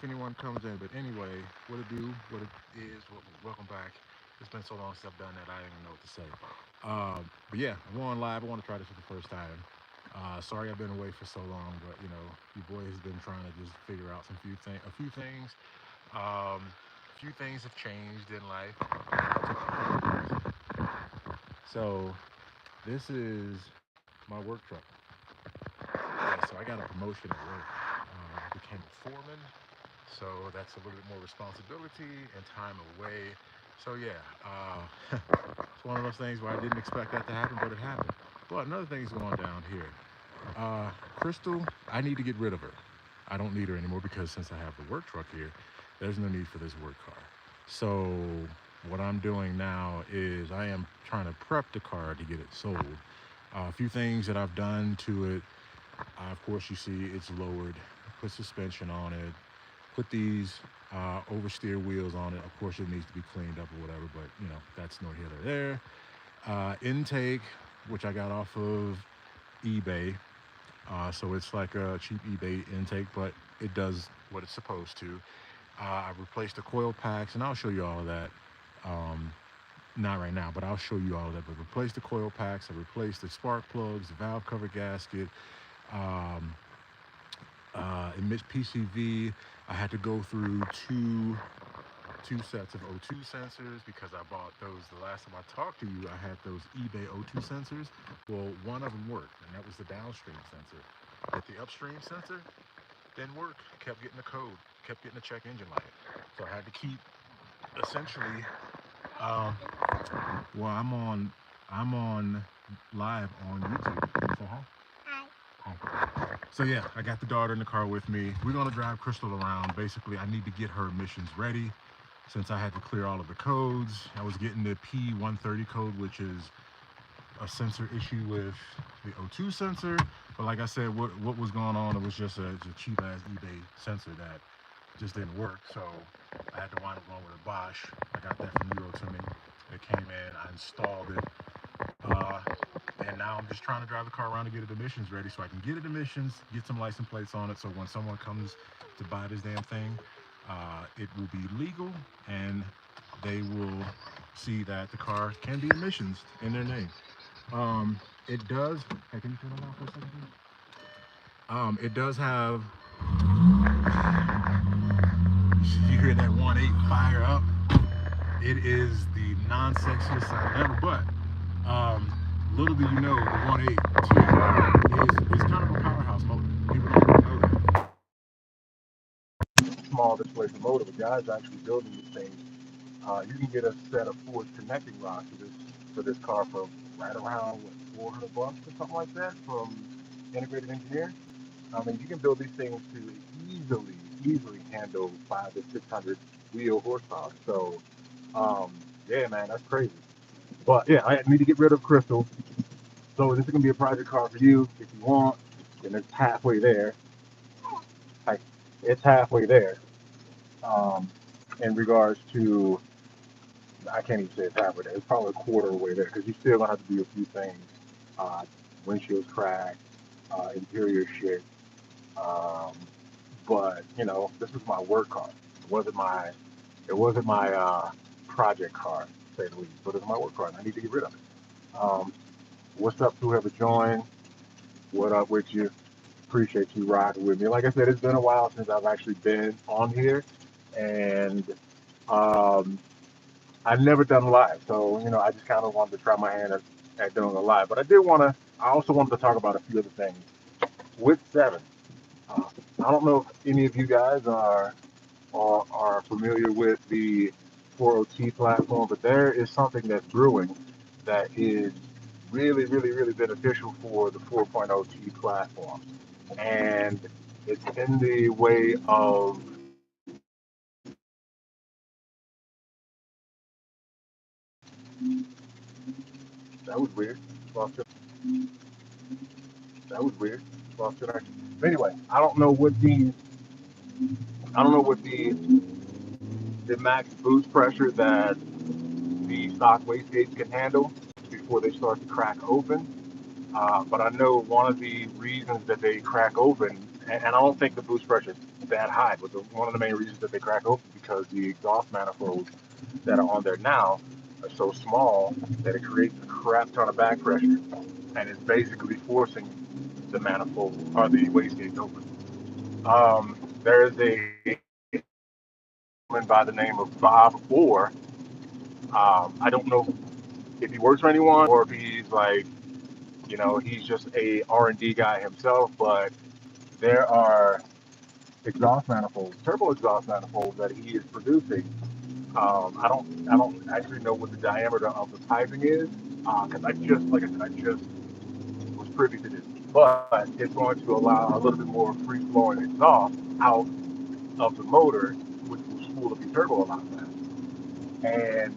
if anyone comes in. But anyway, what it do, what it is, welcome back. It's been so long since I've done that, I don't even know what to say. But yeah, I'm on live. I want to try this for the first time. Sorry I've been away for so long, but your boy has been trying to just figure out a few things. A few things have changed in life. So this is my work truck. Yeah, so I got a promotion at work. Became a foreman, so that's a little bit more responsibility and time away. So yeah, it's one of those things where I didn't expect that to happen, but it happened. But another thing is going down here. Crystal, I need to get rid of her. I don't need her anymore because since I have the work truck here, there's no need for this work car. So what I'm doing now is I am trying to prep the car to get it sold. A few things that I've done to it. Of course, you see it's lowered. Put suspension on it. Put these oversteer wheels on it. Of course, it needs to be cleaned up or whatever, but that's nor here nor there. Intake, which I got off of eBay. So it's like a cheap eBay intake, but it does what it's supposed to. I replaced the coil packs, and I'll show you all of that. Um, Not right now, but I'll show you all of that. But replaced the coil packs. I replaced the spark plugs, the valve cover gasket, um, emit PCV. I had to go through two sets of O2 sensors because I bought those the last time I talked to you. I had those eBay O2 sensors. Well, one of them worked, and that was the downstream sensor. But the upstream sensor didn't work. Kept getting the code, kept getting the check engine light. So I had to keep essentially. Um, well, I'm on live on YouTube. Can you say hi? Hi. So yeah, I got the daughter in the car with me. We're gonna drive Crystal around. Basically, I need to get her emissions ready since I had to clear all of the codes. I was getting the P130 code, which is a sensor issue with the O2 sensor. But like I said, what was going on? It was just a cheap ass eBay sensor that just didn't work. So I had to wind up going with a Bosch. I got that from Euro Tuning. It came in, I installed it, uh, and now I'm just trying to drive the car around to get it emissions ready so I can get it emissions, get some license plates on it, so when someone comes to buy this damn thing, it will be legal and they will see that the car can be emissions in their name. It does. Hey, can you turn it on for a second, please? It does have. You hear that 1.8 fire up? It is the non-sexiest sound ever, but little do you know, the 1.8 is kind of a powerhouse motor. People don't really know that. Small displacement motor, but guys are actually building these things. You can get a set of forged connecting rods for this car for right around what, $400 or something like that from Integrated Engineering. I mean, you can build these things to easily handle 500 to 600 wheel horsepower. So, yeah, man, that's crazy. But yeah, I need to get rid of Crystal. So this is gonna be a project car for you if you want, and it's halfway there. Like, it's halfway there. Um, in regards to, I can't even say it's halfway there. It's probably a quarter of the way there because you still gonna have to do a few things. Uh, Windshields cracked, interior shit. Um, but this was my work car. It wasn't my project car, to say the least. But it's my work car, and I need to get rid of it. What's up to whoever joined? What up with you? Appreciate you rocking with me. Like I said, it's been a while since I've actually been on here, and um, I've never done live. So I just kind of wanted to try my hand at doing a live. But I also wanted to talk about a few other things with Seven. Uh, I don't know if any of you guys are familiar with the 4OT platform, but there is something that's brewing that is really, really, really beneficial for the 4.0T platform. And it's in the way of that was weird. Lost it. That was weird. Lost it. But anyway, I don't know what the max boost pressure that the stock wastegates can handle before they start to crack open. But I know one of the reasons that they crack open and I don't think the boost pressure is that high. But one of the main reasons that they crack open because the exhaust manifolds that are on there now are so small that it creates a crap ton of back pressure, and it's basically forcing the manifold or the wastegate open. There is a man by the name of Bob Orr. I don't know if he works for anyone or if he's like, he's just a R&D guy himself, but there are exhaust manifolds, turbo exhaust manifolds that he is producing. I don't actually know what the diameter of the piping is because like I said, I just was privy to this. But it's going to allow a little bit more free flowing exhaust out of the motor, which will spool up your turbo a lot faster. And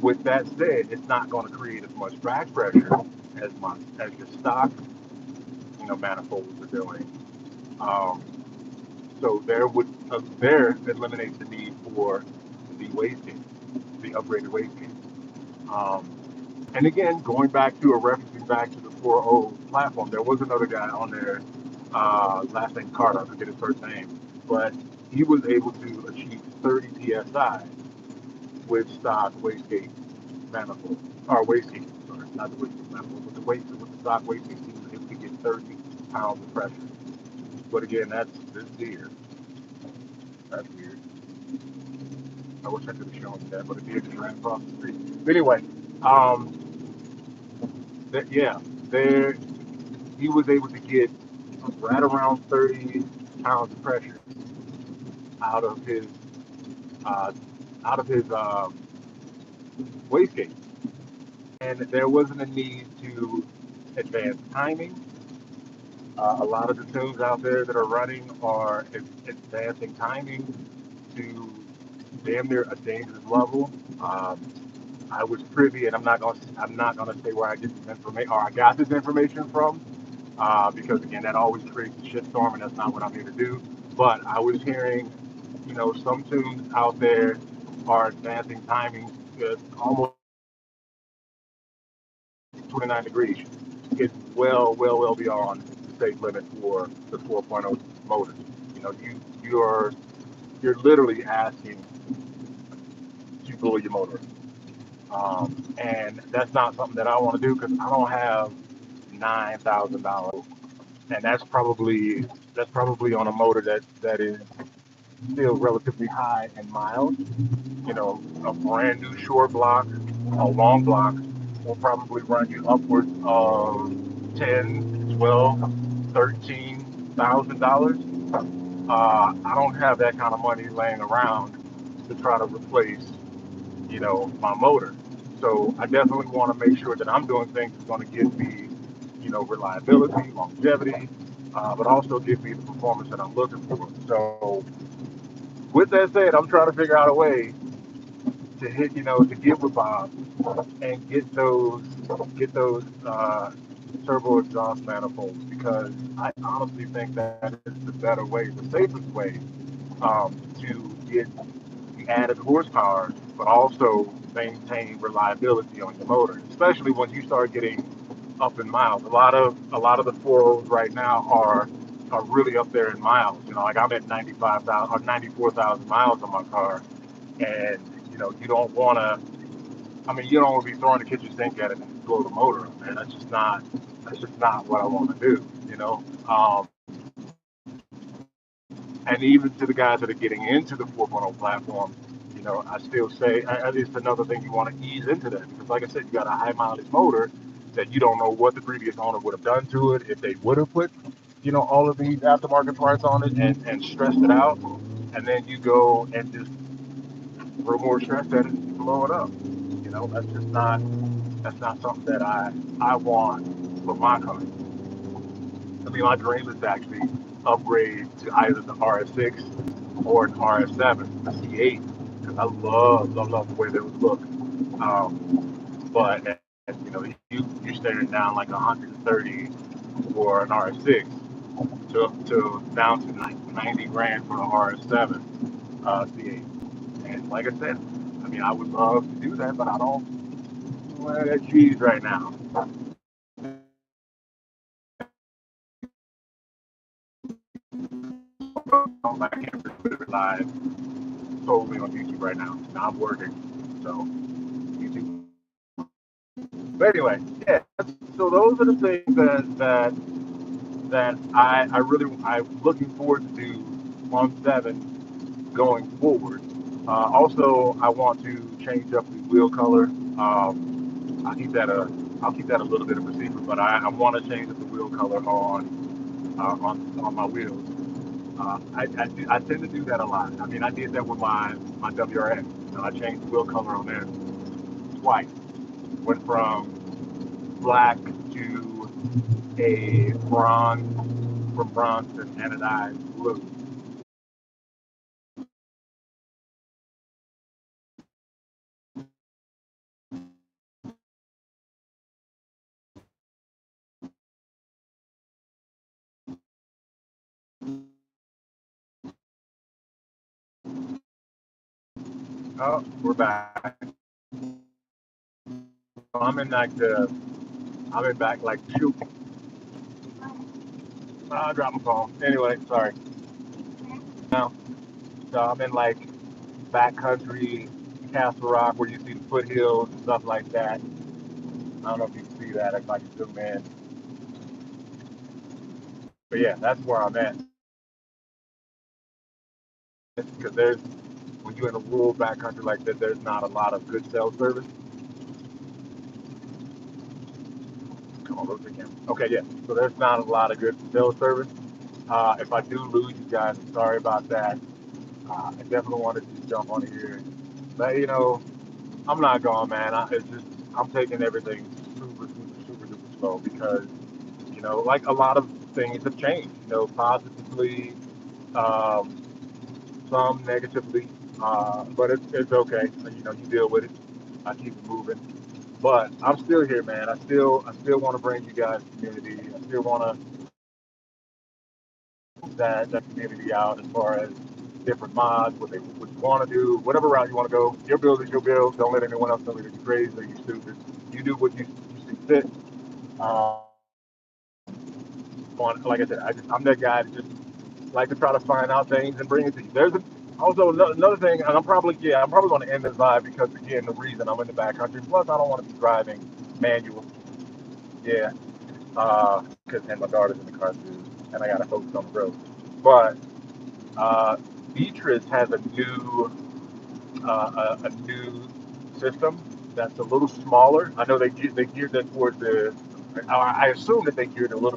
with that said, it's not going to create as much back pressure as your stock, manifolds are doing. Um, so there eliminates the need for the wasting, the upgraded wasting. Um, and again, going back to or referencing back to the 4.0 platform, there was another guy on there, last name Carter, I forget his first name, but he was able to achieve 30 psi with stock wastegate manifold, or wastegate, sorry, not the wastegate manifold, but with the stock wastegate, he was able to get 30 pounds of pressure. But again, that's weird. That's weird. I wish I could have shown you that, but it did just ran across the street. But anyway, um, yeah, there he was able to get right around 30 pounds of pressure out of his uh, out of his wastegate, and there wasn't a need to advance timing. A lot of the tunes out there that are running are advancing timing to damn near a dangerous level. Um, I was privy, and I'm not gonna say where I get this information or I got this information from, because again, that always creates a shitstorm, and that's not what I'm here to do. But I was hearing, some tunes out there are advancing timing almost 29 degrees. It's well beyond the safe limit for the 4.0 motors. You're literally asking to blow your motor, and that's not something that I want to do because I don't have $9,000, and that's probably on a motor that is still relatively high in miles. A brand new short block, a long block will probably run you upwards of 10, 12, $13,000. I don't have that kind of money laying around to try to replace, my motor. So I definitely want to make sure that I'm doing things that's going to give me, reliability, longevity, but also give me the performance that I'm looking for. So with that said, I'm trying to figure out a way to get with Bob and get those turbo exhaust manifolds because I honestly think that is the better way, the safest way to get the added horsepower, but also maintain reliability on your motor, especially when you start getting up in miles. A lot of the 4.0s right now are really up there in miles. Like I'm at 95,000 or 94,000 miles on my car, and you don't want to. I mean, you don't want to be throwing the kitchen sink at it and blow the motor up, man. That's just not what I want to do. And even to the guys that are getting into the 4.0 platform, I still say it's another thing you want to ease into that because, like I said, you got a high mileage motor that you don't know what the previous owner would have done to it if they would have put, all of these aftermarket parts on it and stressed it out, and then you go and just throw more stress at it and blow it up. That's not something that I want for my car. I mean, my dream is to actually upgrade to either the RS6 or an RS7, the C8, because I love the way they would look. But you're staring down like 130 for an RS6 to down to like 90 grand for the RS7 C8. And like I said, I mean, I would love to do that, but I don't want that cheese right now. I can't put it live totally on YouTube right now. Now I'm working, so YouTube. But anyway, yeah. So those are the things that I'm looking forward to do on 7 going forward. Also, I want to change up the wheel color. I'll keep that a little bit of a secret, but I want to change up the wheel color on my wheels. I tend to do that a lot. I mean, I did that with my WRX. I changed the wheel color on there twice. Went from black to a bronze, from bronze to anodized blue. Oh, we're back. I'm in back like shoot. I dropped my phone. Anyway, sorry. Now, so I'm in like backcountry, Castle Rock, where you see the foothills and stuff like that. I don't know if you can see that if I can zoom in. But yeah, that's where I'm at. Because when you're in a rural backcountry like that, there's not a lot of good cell service. Come on, lose the camera. Okay, yeah. So there's not a lot of good cell service. If I do lose you guys, I'm sorry about that. I definitely wanted to jump on here. But, I'm not going, man. It's just, I'm taking everything super, super, super duper slow because, like a lot of things have changed, positively, um, some negatively, but it's okay. You deal with it. I keep it moving. But I'm still here, man. I still want to bring you guys community. I still want to that community out as far as different mods, what you want to do, whatever route you want to go. Your build is your build. Don't let anyone else tell you that you're crazy or you're stupid. You do what you see fit. Um, like I said, I'm that guy that just like to try to find out things and bring it to you. Also another thing, and I'm probably going to end this live because again the reason I'm in the backcountry. Plus I don't want to be driving manual. Yeah, because and my daughter's in the car too, and I got to focus on the road. But Beatrice has a new system that's a little smaller. I know they geared that towards the. I assume that they geared a little